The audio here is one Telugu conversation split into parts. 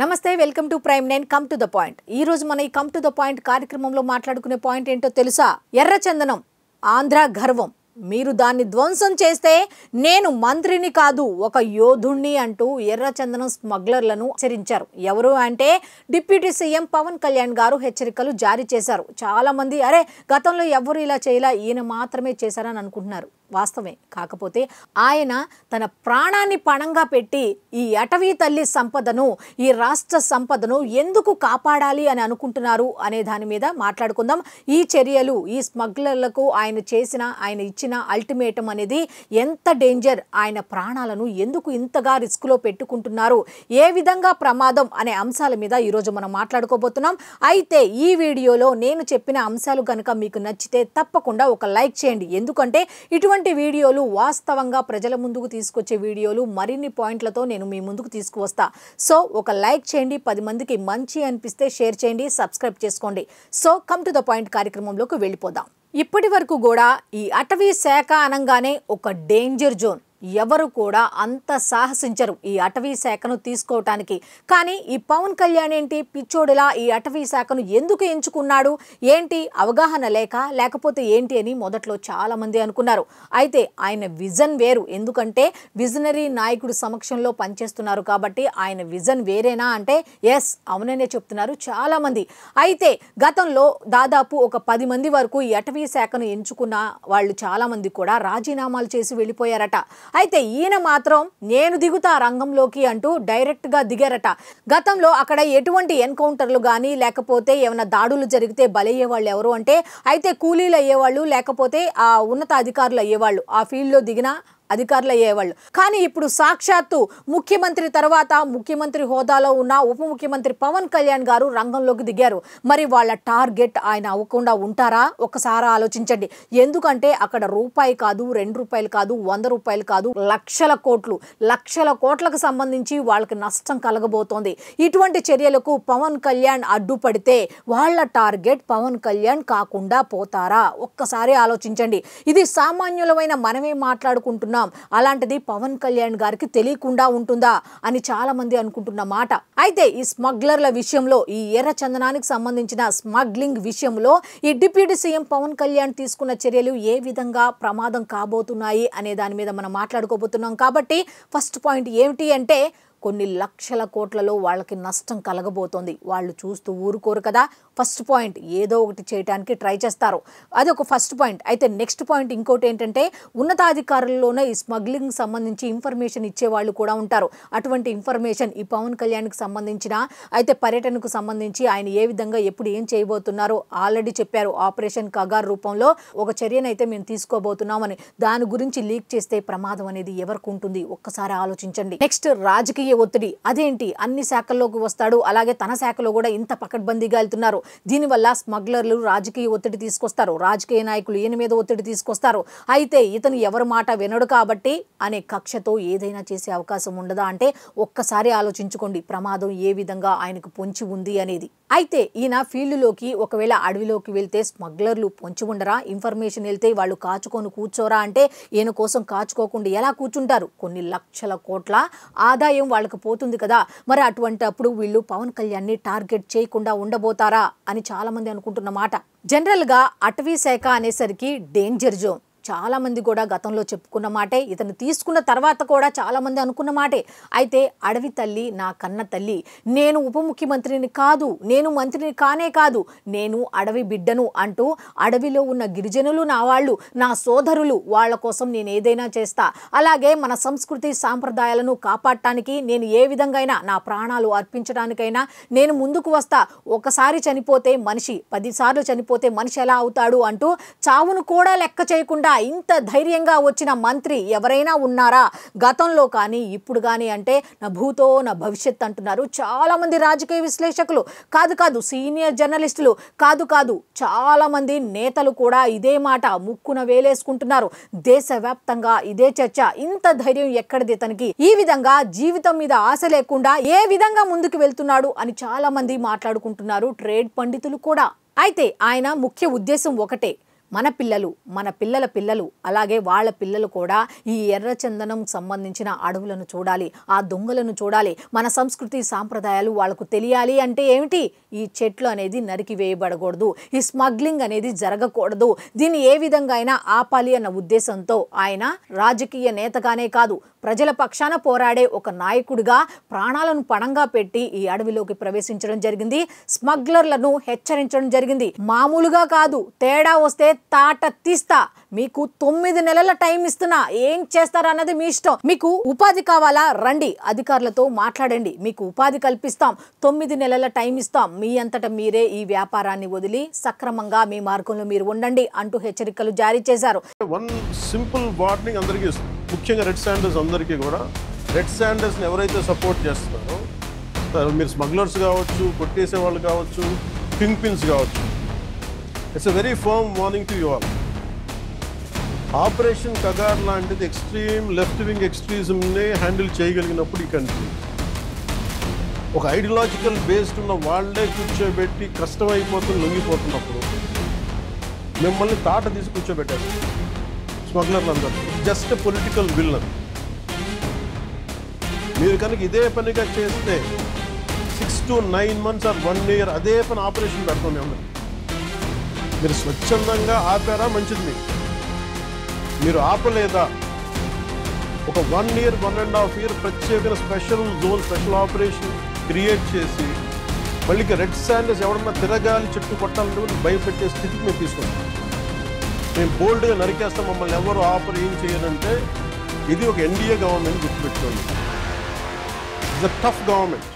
నమస్తే welcome to prime 9 come to the point. ఈ రోజు మన ఈ కమ్ టు ద పాయింట్ కార్యక్రమంలో మాట్లాడుకునే పాయింట్ ఏంటో తెలుసా? ఎర్రచందనం ఆంధ్ర గర్వం, మీరు దాన్ని ధ్వంసం చేస్తే నేను మంత్రిని కాదు ఒక యోధుణ్ణి అంటూ ఎర్రచందనం స్మగ్లర్లను హెచ్చరించారు. ఎవరు అంటే డిప్యూటీ సీఎం పవన్ కళ్యాణ్ గారు హెచ్చరికలు జారీ చేశారు. చాలా మంది అరే గతంలో ఎవరు ఇలా చేయలా, ఈయన మాత్రమే చేశారని అనుకుంటున్నారు. వాస్తవమే. కాకపోతే ఆయన తన ప్రాణాన్ని పణంగా పెట్టి ఈ అటవీ తల్లి సంపదను, ఈ రాష్ట్ర సంపదను ఎందుకు కాపాడాలి అని అనుకుంటున్నారు అనే దాని మీద మాట్లాడుకుందాం. ఈ చర్యలు, ఈ స్మగ్లర్లకు ఆయన ఇచ్చిన అల్టిమేటం అనేది ఎంత డేంజర్, ఆయన ప్రాణాలను ఎందుకు ఇంతగా రిస్క్లో పెట్టుకుంటున్నారు, ఏ విధంగా ప్రమాదం అనే అంశాల మీద ఈరోజు మనం మాట్లాడుకోబోతున్నాం. అయితే ఈ వీడియోలో నేను చెప్పిన అంశాలు కనుక మీకు నచ్చితే తప్పకుండా ఒక లైక్ చేయండి. ఎందుకంటే ఇటువంటి వీడియోలు వాస్తవంగా ప్రజల ముందుకు తీసుకొచ్చే వీడియోలు, మరిన్ని పాయింట్లతో నేను మీ ముందుకు తీసుకువస్తా. సో ఒక లైక్ చేయండి, 10 మందికి మంచి అనిపిస్తే షేర్ చేయండి, సబ్స్క్రైబ్ చేసుకోండి. So come to the point కార్యక్రమంలోకి వెళ్ళిపోదాం. ఇప్పటి వరకు కూడా ఈ అటవీ శాఖ అనగానే ఒక డేంజర్ జోన్. ఎవరు కూడా అంత సాహసించరు ఈ అటవీ శాఖను తీసుకోవటానికి. కానీ ఈ పవన్ కళ్యాణ్ ఏంటి పిచ్చోడిలా ఈ అటవీ శాఖను ఎందుకు ఎంచుకున్నాడు, ఏంటి అవగాహన లేకపోతే ఏంటి అని మొదట్లో చాలా మంది అనుకున్నారు. అయితే ఆయన విజన్ వేరు. ఎందుకంటే విజనరీ నాయకుడు సమక్షంలో పనిచేస్తున్నారు కాబట్టి ఆయన విజన్ వేరేనా అంటే ఎస్ అవుననే చెప్తున్నారు చాలా మంది. అయితే గతంలో దాదాపు ఒక 10 మంది వరకు ఈ అటవీ శాఖను ఎంచుకున్న వాళ్ళు చాలా మంది కూడా రాజీనామాలు చేసి వెళ్ళిపోయారట. అయితే ఈయన మాత్రం నేను దిగుతా రంగంలోకి అంటూ డైరెక్ట్గా దిగారట. గతంలో అక్కడ ఎటువంటి ఎన్కౌంటర్లు కానీ లేకపోతే ఏమైనా దాడులు జరిగితే బలయ్యే వాళ్ళు ఎవరు అంటే అయితే కూలీలు అయ్యేవాళ్ళు, లేకపోతే ఆ ఉన్నత అధికారులు అయ్యేవాళ్ళు, ఆ ఫీల్డ్లో దిగిన అధికారులు అయ్యేవాళ్ళు. కానీ ఇప్పుడు సాక్షాత్తు ముఖ్యమంత్రి తర్వాత ముఖ్యమంత్రి హోదాలో ఉన్న ఉప ముఖ్యమంత్రి పవన్ కళ్యాణ్ గారు రంగంలోకి దిగారు. మరి వాళ్ళ టార్గెట్ ఆయన అవ్వకుండా ఉంటారా? ఒక్కసారి ఆలోచించండి. ఎందుకంటే అక్కడ రూపాయి కాదు, 2 రూపాయలు కాదు, 100 రూపాయలు కాదు, లక్షల కోట్లకు సంబంధించి వాళ్ళకి నష్టం కలగబోతోంది. ఇటువంటి చర్యలకు పవన్ కళ్యాణ్ అడ్డుపడితే వాళ్ళ టార్గెట్ పవన్ కళ్యాణ్ కాకుండా పోతారా? ఒక్కసారి ఆలోచించండి. ఇది సామాన్యులమైన మనమే మాట్లాడుకుంటున్నాం, అలాంటిది పవన్ కళ్యాణ్ గారికి తెలియకుండా ఉంటుందా అని చాలా మంది అనుకుంటున్న మాట. అయితే ఈ స్మగ్లర్ల విషయంలో, ఈ ఎర్రచందనానికి సంబంధించిన స్మగ్లింగ్ విషయంలో ఈ డిప్యూటీ సీఎం పవన్ కళ్యాణ్ తీసుకున్న చర్యలు ఏ విధంగా ప్రమాదం కాబోతున్నాయి అనే దాని మీద మనం మాట్లాడుకోబోతున్నాం. కాబట్టి ఫస్ట్ పాయింట్ ఏమిటి అంటే కొన్ని లక్షల కోట్లలో వాళ్ళకి నష్టం కలగబోతోంది. వాళ్ళు చూస్తూ ఊరుకోరు కదా. ఫస్ట్ పాయింట్ ఏదో ఒకటి చేయడానికి ట్రై చేస్తారు, అదొక ఫస్ట్ పాయింట్. అయితే నెక్స్ట్ పాయింట్ ఇంకోటి ఏంటంటే ఉన్నతాధికారుల్లోనే ఈ స్మగ్లింగ్ సంబంధించి ఇన్ఫర్మేషన్ ఇచ్చేవాళ్ళు కూడా ఉంటారు. అటువంటి ఇన్ఫర్మేషన్ ఈ పవన్ కళ్యాణ్కి సంబంధించిన అయితే పర్యటనకు సంబంధించి ఆయన ఏ విధంగా ఎప్పుడు ఏం చేయబోతున్నారో ఆల్రెడీ చెప్పారు. ఆపరేషన్ కగార్ రూపంలో ఒక చర్యనైతే మేము తీసుకోబోతున్నామని. దాని గురించి లీక్ చేస్తే ప్రమాదం అనేది ఎవరికి ఉంటుంది? ఒక్కసారి ఆలోచించండి. నెక్స్ట్ రాజకీయ ఒత్తిడి. అదేంటి అన్ని శాఖల్లోకి వస్తాడు, అలాగే తన శాఖలో కూడా ఇంత పకడ్బందీగా వెళ్తున్నారు. దీనివల్ల స్మగ్లర్లు రాజకీయ ఒత్తిడి తీసుకొస్తారు, రాజకీయ నాయకులు ఈయన మీద ఒత్తిడి తీసుకొస్తారు. అయితే ఇతను ఎవరి మాట వినడు కాబట్టి అనే కక్షతో ఏదైనా చేసే అవకాశం ఉండదా అంటే ఒక్కసారి ఆలోచించుకోండి ప్రమాదం ఏ విధంగా ఆయనకు పొంచి ఉంది అనేది. అయితే ఈయన ఫీల్డ్లోకి ఒకవేళ అడవిలోకి వెళ్తే స్మగ్లర్లు పొంచి ఉండరా? ఇన్ఫర్మేషన్ వెళ్తే వాళ్ళు కాచుకొని కూర్చోరా అంటే ఈయన కోసం కాచుకోకుండా ఎలా కూర్చుంటారు? కొన్ని లక్షల కోట్ల ఆదాయం వాళ్ళకి పోతుంది కదా. మరి అటువంటి అప్పుడు వీళ్ళు పవన్ కళ్యాణ్ని టార్గెట్ చేయకుండా ఉండబోతారా అని చాలా మంది అనుకుంటున్న మాట. జనరల్గా అటవీ శాఖ అనేసరికి డేంజర్ జోన్. చాలా మంది కూడా గతంలో చెప్పుకున్న మాటే, ఇతను తీసుకున్న తర్వాత కూడా చాలా మంది అనుకున్న మాటే. అయితే అడవి తల్లి నా కన్న తల్లి, నేను ఉప ముఖ్యమంత్రిని కాదు, నేను మంత్రిని కానే కాదు, నేను అడవి బిడ్డను అంటూ అడవిలో ఉన్న గిరిజనులు నా వాళ్ళు, నా సోదరులు, వాళ్ళ కోసం నేను ఏదైనా చేస్తా. అలాగే మన సంస్కృతి సాంప్రదాయాలను కాపాడటానికి నేను ఏ విధంగా నా ప్రాణాలు అర్పించడానికైనా నేను ముందుకు వస్తా. ఒకసారి చనిపోతే మనిషి, 10 సార్లు చనిపోతే మనిషి ఎలా అవుతాడు అంటూ చావును కూడా లెక్క చేయకుండా ఇంత ధైర్యంగా వచ్చిన మంత్రి ఎవరైనా ఉన్నారా గతంలో కానీ ఇప్పుడు కానీ అంటే నా భూతో నా భవిష్యత్ అంటున్నారు చాలా మంది రాజకీయ విశ్లేషకులు. కాదు సీనియర్ జర్నలిస్టులు, కాదు చాలా మంది నేతలు కూడా ఇదే మాట ముక్కున వేలేసుకుంటున్నారు. దేశవ్యాప్తంగా ఇదే చర్చ. ఇంత ధైర్యం ఎక్కడిది తనకి? ఈ విధంగా జీవితం మీద ఆశ లేకుండా ఏ విధంగా ముందుకు వెళ్తున్నాడు అని చాలా మంది మాట్లాడుకుంటున్నారు, ట్రేడ్ పండితులు కూడా. అయితే ఆయన ముఖ్య ఉద్దేశం ఒకటే, మన పిల్లలు, మన పిల్లల పిల్లలు, అలాగే వాళ్ళ పిల్లలు కూడా ఈ ఎర్రచందనం సంబంధించిన అడవులను చూడాలి, ఆ దొంగలను చూడాలి. మన సంస్కృతి సాంప్రదాయాలు వాళ్ళకు తెలియాలి అంటే ఏమిటి? ఈ చెట్లు అనేది నరికి వేయబడకూడదు, ఈ స్మగ్లింగ్ అనేది జరగకూడదు, దీన్ని ఏ విధంగా అయినా ఆపాలి అన్న ఉద్దేశంతో ఆయన రాజకీయ నేతగానే కాదు, ప్రజల పక్షాన పోరాడే ఒక నాయకుడిగా ప్రాణాలను పణంగా పెట్టి ఈ అడవిలోకి ప్రవేశించడం జరిగింది. స్మగ్లర్లను హెచ్చరించడం జరిగింది. మామూలుగా కాదు, తేడా వస్తే తాట తీస్తా, మీకు 9 నెలల టైం ఇస్తున్నా, ఏం చేస్తారన్నది మీ ఇష్టం. మీకు ఉపాధి కావాలా, రండి అధికారులతో మాట్లాడండి, మీకు ఉపాధి కల్పిస్తాం, 9 నెలల టైం ఇస్తాం, మీ అంతటా మీరే ఈ వ్యాపారాన్ని వదిలి సక్రమంగా మీ మార్గంలో మీరు ఉండండి అంటూ హెచ్చరికలు జారీ చేశారు. వన్ సింపుల్ వార్నింగ్ అందరికీ, ముఖ్యంగా రెడ్ శాండర్స్ అందరికీ కూడా, రెడ్ శాండర్స్ని ఎవరైతే సపోర్ట్ చేస్తున్నారో, మీరు స్మగ్లర్స్ కావచ్చు, కొట్టేసే వాళ్ళు కావచ్చు, కింగ్ పిన్స్ కావచ్చు, it's a very firm warning to you all. Operation Kagar లాంటిది ఎక్స్ట్రీమ్ లెఫ్ట్ వింగ్ ఎక్స్ట్రీజంని హ్యాండిల్ చేయగలిగినప్పుడు ఈ కంట్రీ, ఒక ఐడియాలజికల్ బేస్డ్ ఉన్న వాళ్ళే కూర్చోబెట్టి కష్టమైపోతుంది, లొంగిపోతున్నప్పుడు మిమ్మల్ని తాట తీసి కూర్చోబెట్టారు స్మగ్లర్లు అందరూ. జస్ట్ పొలిటికల్ విల్ అని. మీరు కనుక ఇదే పనిగా చేస్తే 6 to 9 months or 1 year అదే పని ఆపరేషన్ పెడతాం మేము. మీరు స్వచ్ఛందంగా ఆపారా మంచిది, మీరు ఆపలేదా ఒక 1 year 1.5 year ప్రత్యేక special zone, special operation create చేసి మళ్ళీ రెడ్ శాండర్స్ ఎవరన్నా తిరగాలి, చెట్టు కొట్టాలని భయపెట్టే స్థితికి మేము తీసుకుంటాం. మేము బోల్డ్గా నరికేస్తాం, మమ్మల్ని ఎవరు ఆపరు, ఏం చేయాలంటే ఇది ఒక ఎన్డీఏ గవర్నమెంట్ గుర్తుపెట్టుకోండి. It's a tough government.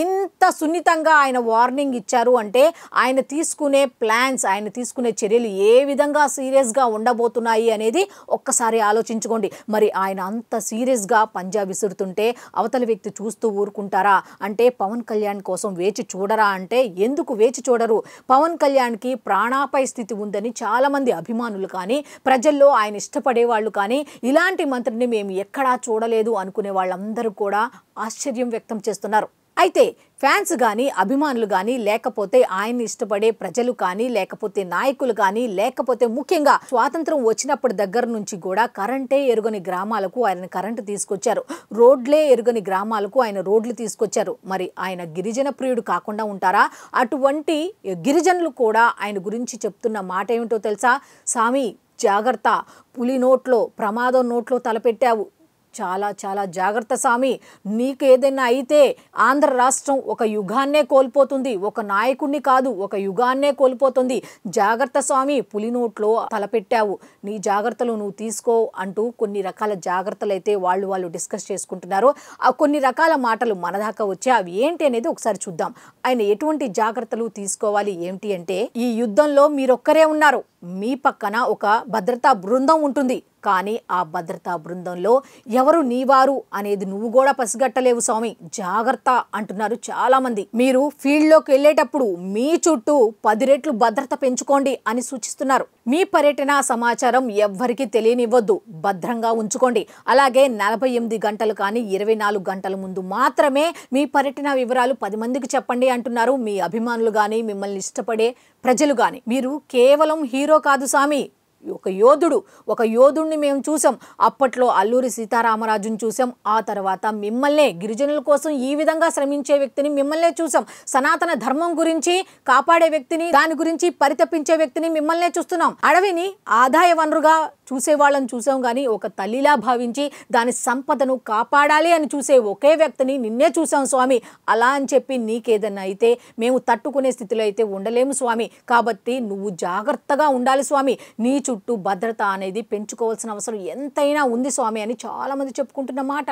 ఇంత సున్నితంగా ఆయన వార్నింగ్ ఇచ్చారు అంటే ఆయన తీసుకునే ప్లాన్స్, ఆయన తీసుకునే చర్యలు ఏ విధంగా సీరియస్గా ఉండబోతున్నాయి అనేది ఒక్కసారి ఆలోచించుకోండి. మరి ఆయన అంత సీరియస్గా పంజా విసురుతుంటే అవతల వ్యక్తి చూస్తూ ఊరుకుంటారా? అంటే పవన్ కళ్యాణ్ కోసం వేచి చూడరా అంటే ఎందుకు వేచి చూడరు? పవన్ కళ్యాణ్కి ప్రాణాపాయ స్థితి ఉందని చాలామంది అభిమానులు కానీ, ప్రజల్లో ఆయన ఇష్టపడే వాళ్ళు కానీ, ఇలాంటి మంత్రిని మేము ఎక్కడా చూడలేదు అనుకునే వాళ్ళందరూ కూడా ఆశ్చర్యం వ్యక్తం చేస్తున్నారు. అయితే ఫ్యాన్స్ కానీ, అభిమానులు కానీ, లేకపోతే ఆయన్ని ఇష్టపడే ప్రజలు కానీ, లేకపోతే నాయకులు కానీ, లేకపోతే ముఖ్యంగా స్వాతంత్రం వచ్చినప్పటి దగ్గర నుంచి కూడా కరెంటే ఎరుగని గ్రామాలకు ఆయన కరెంటు తీసుకొచ్చారు, రోడ్లే ఎరుగని గ్రామాలకు ఆయన రోడ్లు తీసుకొచ్చారు. మరి ఆయన గిరిజన ప్రియుడు కాకుండా ఉంటారా? అటువంటి గిరిజనులు కూడా ఆయన గురించి చెప్తున్న మాట ఏమిటో తెలుసా? సామి జాగ్రత్త, పులి నోట్లో, ప్రమాదం నోట్లో తలపెట్టావు, చాలా చాలా జాగ్రత్త సామి, నీకు ఏదైనా అయితే ఆంధ్ర రాష్ట్రం ఒక యుగాన్నే కోల్పోతుంది, ఒక నాయకుడిని కాదు ఒక యుగాన్నే కోల్పోతుంది, జాగ్రత్త స్వామి, పులి నోట్లో తలపెట్టావు, నీ జాగ్రత్తలు నువ్వు తీసుకో అంటూ కొన్ని రకాల జాగ్రత్తలు అయితే వాళ్ళు డిస్కస్ చేసుకుంటున్నారు. ఆ కొన్ని రకాల మాటలు మన దాకా వచ్చే అవి ఏంటి అనేది ఒకసారి చూద్దాం. ఆయన ఎటువంటి జాగ్రత్తలు తీసుకోవాలి ఏమిటి అంటే, ఈ యుద్ధంలో మీరొక్కరే ఉన్నారు, మీ పక్కన ఒక భద్రతా బృందం ఉంటుంది, కానీ ఆ భద్రతా బృందంలో ఎవరు నీవారు అనేది నువ్వు కూడా పసిగట్టలేవు స్వామి, జాగ్రత్త అంటున్నారు చాలా మంది. మీరు ఫీల్డ్లోకి వెళ్ళేటప్పుడు మీ చుట్టూ 10 రెట్లు భద్రత పెంచుకోండి అని సూచిస్తున్నారు. మీ పర్యటన సమాచారం ఎవ్వరికీ తెలియనివ్వద్దు, భద్రంగా ఉంచుకోండి. అలాగే 48 గంటలు కానీ 24 గంటల ముందు మాత్రమే మీ పర్యటన వివరాలు 10 మందికి చెప్పండి అంటున్నారు మీ అభిమానులు కానీ, మిమ్మల్ని ఇష్టపడే ప్రజలు కానీ. మీరు కేవలం హీరో కాదు స్వామి, ఒక యోధుడిని మేము చూసాం. అప్పట్లో అల్లూరి సీతారామరాజుని చూసాం, ఆ తర్వాత మిమ్మల్నే, గిరిజనుల కోసం ఈ విధంగా శ్రమించే వ్యక్తిని మిమ్మల్నే చూసాం. సనాతన ధర్మం గురించి కాపాడే వ్యక్తిని, దాని గురించి పరితపించే వ్యక్తిని మిమ్మల్నే చూస్తున్నాం. అడవిని ఆదాయ వనరుగా చూసే వాళ్ళని చూసాం, కానీ ఒక తల్లిలా భావించి దాని సంపదను కాపాడాలి అని చూసే ఒకే వ్యక్తిని నిన్నే చూసాం స్వామి. అలా అని చెప్పి నీకేదన్నా అయితే మేము తట్టుకునే స్థితిలో అయితే ఉండలేము స్వామి, కాబట్టి నువ్వు జాగ్రత్తగా ఉండాలి స్వామి, నీ చుట్టూ భద్రత అనేది పెంచుకోవాల్సిన అవసరం ఎంతైనా ఉంది స్వామి అని చాలామంది చెప్పుకుంటున్న మాట.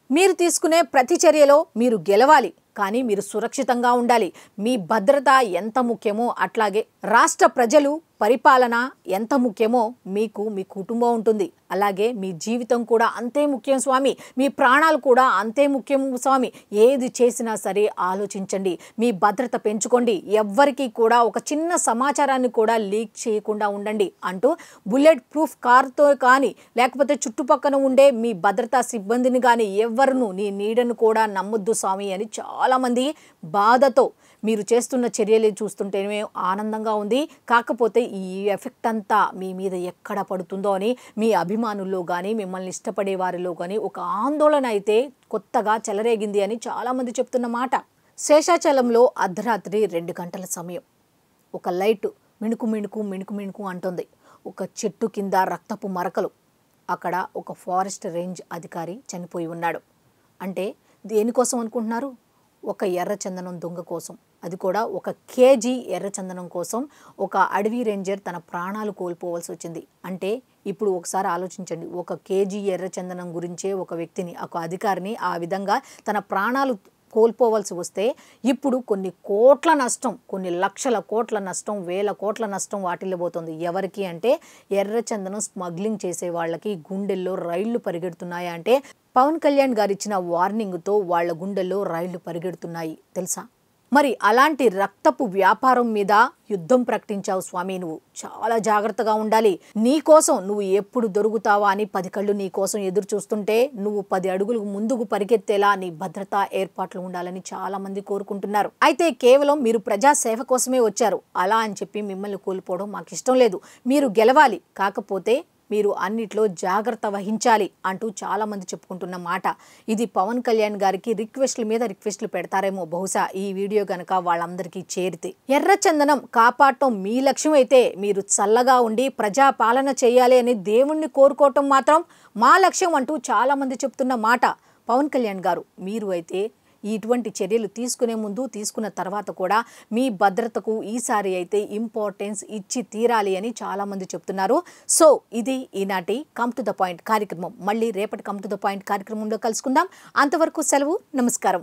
మీరు తీసుకునే ప్రతి చర్యలో మీరు గెలవాలి, కానీ మీరు సురక్షితంగా ఉండాలి. మీ భద్రత ఎంత ముఖ్యమో అట్లాగే రాష్ట్ర ప్రజలు, పరిపాలన ఎంత ముఖ్యమో మీకు మీ కుటుంబం ఉంటుంది, అలాగే మీ జీవితం కూడా అంతే ముఖ్యం స్వామి, మీ ప్రాణాలు కూడా అంతే ముఖ్యం స్వామి. ఏది చేసినా సరే ఆలోచించండి, మీ భద్రత పెంచుకోండి, ఎవ్వరికీ కూడా ఒక చిన్న సమాచారాన్ని కూడా లీక్ చేయకుండా ఉండండి అంటూ బుల్లెట్ ప్రూఫ్ కారుతో కానీ, లేకపోతే చుట్టుపక్కన ఉండే మీ భద్రతా సిబ్బందిని కానీ ఎవ్వరును, నీ నీడను కూడా నమ్మొద్దు స్వామి అని చాలామంది బాధతో మీరు చేస్తున్న చర్యలు చూస్తుంటేనే ఆనందంగా ఉంది. కాకపోతే ఈ ఎఫెక్ట్ అంతా మీ మీద ఎక్కడ పడుతుందో అని మీ అభిమానుల్లో కానీ మిమ్మల్ని ఇష్టపడే వారిలో కానీ ఒక ఆందోళన అయితే కొత్తగా చెలరేగింది అని చాలామంది చెప్తున్న మాట. శేషాచలంలో అర్ధరాత్రి 2 గంటల సమయం. ఒక లైట్ మిణుకు మిణుకు మిణుకు మిణుకు అంటుంది. ఒక చెట్టు కింద రక్తపు మరకలు. అక్కడ ఒక ఫారెస్ట్ రేంజ్ అధికారి చనిపోయి ఉన్నాడు. అంటే దేనికోసం అనుకుంటున్నారు? ఒక ఎర్రచందనం దొంగ కోసం. అది కూడా 1 కేజీ ఎర్రచందనం కోసం ఒక అడవి రేంజర్ తన ప్రాణాలు కోల్పోవాల్సి వచ్చింది. అంటే ఇప్పుడు ఒకసారి ఆలోచించండి, 1 కేజీ ఎర్రచందనం గురించే ఒక వ్యక్తిని, ఒక అధికారిని ఆ విధంగా తన ప్రాణాలు కోల్పోవాల్సి వస్తే ఇప్పుడు కొన్ని కోట్ల నష్టం, కొన్ని లక్షల కోట్ల నష్టం, వేల కోట్ల నష్టం వాటిల్లబోతుంది. ఎవరికి అంటే ఎర్రచందనం స్మగ్లింగ్ చేసే వాళ్ళకి గుండెల్లో రైళ్లు పరిగెడుతున్నాయా అంటే పవన్ కళ్యాణ్ గారు ఇచ్చిన వార్నింగ్తో వాళ్ళ గుండెల్లో రైళ్లు పరిగెడుతున్నాయి తెలుసా? మరి అలాంటి రక్తపు వ్యాపారం మీద యుద్ధం ప్రకటించావు స్వామి. నువ్వు చాలా జాగ్రత్తగా ఉండాలి. నీ కోసం నువ్వు ఎప్పుడు దొరుకుతావా అని 10 కళ్ళు నీ కోసం ఎదురు చూస్తుంటే నువ్వు 10 అడుగులు ముందుకు పరిగెత్తేలా నీ భద్రతా ఏర్పాట్లు ఉండాలని చాలా మంది కోరుకుంటున్నారు. అయితే కేవలం మీరు ప్రజాసేవ కోసమే వచ్చారు. అలా అని చెప్పి మిమ్మల్ని కోల్పోవడం మాకు ఇష్టం లేదు. మీరు గెలవాలి, కాకపోతే మీరు అన్నిట్లో జాగ్రత్త వహించాలి అంటూ చాలా మంది చెప్పుకుంటున్న మాట. ఇది పవన్ కళ్యాణ్ గారికి రిక్వెస్ట్ల మీద రిక్వెస్ట్లు పెడతారేమో బహుశా ఈ వీడియో గనక వాళ్ళందరికీ చేరితే. ఎర్రచందనం కాపాడటం మీ లక్ష్యం అయితే మీరు చల్లగా ఉండి ప్రజాపాలన చేయాలి అని దేవుణ్ణి కోరుకోవటం మాత్రం మా లక్ష్యం అంటూ చాలా మంది చెప్తున్న మాట. పవన్ కళ్యాణ్ గారు మీరు అయితే ఇటువంటి చర్యలు తీసుకునే ముందు, తీసుకున్న తర్వాత కూడా మీ భద్రతకు ఈసారి అయితే ఇంపార్టెన్స్ ఇచ్చి తీరాలి అని చాలామంది చెప్తున్నారు. సో ఇది ఈనాటి కమ్ టు ద పాయింట్ కార్యక్రమం. మళ్ళీ రేపటి కమ్ టు ద పాయింట్ కార్యక్రమంలో కలుసుకుందాం. అంతవరకు సెలవు, నమస్కారం.